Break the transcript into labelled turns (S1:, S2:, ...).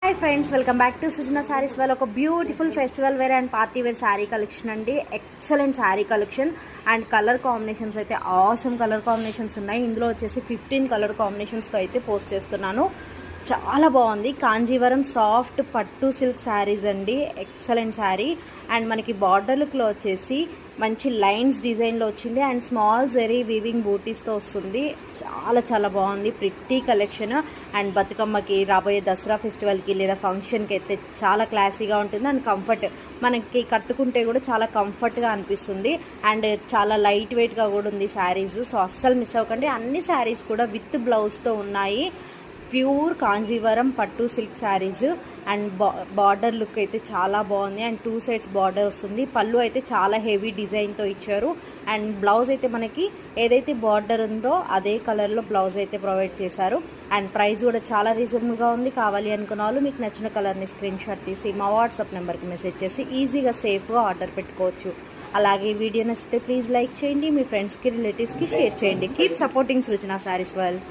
S1: Hi friends, welcome back to Sujana saris. వాళ్ళ ఒక beautiful festival wear and party wear sari collection అండి. Excellent sari collection and colour combinations అయితే awesome colour combinations ఉన్నాయి. ఇందులో వచ్చేసి 15 కలర్ కాంబినేషన్స్తో అయితే పోస్ట్ చేస్తున్నాను. చాలా బాగుంది. కాంజీవరం సాఫ్ట్ పట్టు సిల్క్ శారీస్ అండి. ఎక్సలెంట్ శారీ అండ్ మనకి బార్డర్ లుక్లో వచ్చేసి మంచి లైన్స్ డిజైన్లో వచ్చింది అండ్ స్మాల్ జెరీ వీవింగ్ బూటీస్తో వస్తుంది. చాలా చాలా బాగుంది. ప్రిట్టి కలెక్షన్ అండ్ బతుకమ్మకి, రాబోయే దసరా ఫెస్టివల్కి లేదా ఫంక్షన్కి అయితే చాలా క్లాసీగా ఉంటుంది అండ్ కంఫర్ట్. మనకి కట్టుకుంటే కూడా చాలా కంఫర్ట్గా అనిపిస్తుంది అండ్ చాలా లైట్ వెయిట్గా కూడా ఉంది శారీస్. సో అస్సలు మిస్ అవ్వకండి. అన్ని శారీస్ కూడా విత్ బ్లౌజ్తో ఉన్నాయి. ప్యూర్ కాంజీవరం పట్టు silk saris and border look అయితే చాలా బాగుంది అండ్ 2 సైడ్స్ బార్డర్ వస్తుంది. పళ్ళు అయితే చాలా హెవీ డిజైన్తో ఇచ్చారు అండ్ బ్లౌజ్ అయితే మనకి ఏదైతే బార్డర్ ఉందో అదే కలర్లో బ్లౌజ్ అయితే ప్రొవైడ్ చేశారు అండ్ ప్రైస్ కూడా చాలా రీజనబుల్గా ఉంది. కావాలి అనుకున్న వాళ్ళు మీకు నచ్చిన కలర్ని స్క్రీన్ షాట్ తీసి మా వాట్సాప్ నెంబర్కి మెసేజ్ చేసి ఈజీగా సేఫ్గా ఆర్డర్ పెట్టుకోవచ్చు. అలాగే వీడియో నచ్చితే ప్లీజ్ లైక్ చేయండి, మీ ఫ్రెండ్స్కి రిలేటివ్స్కి షేర్ చేయండి. Keep supporting Srujana saris world.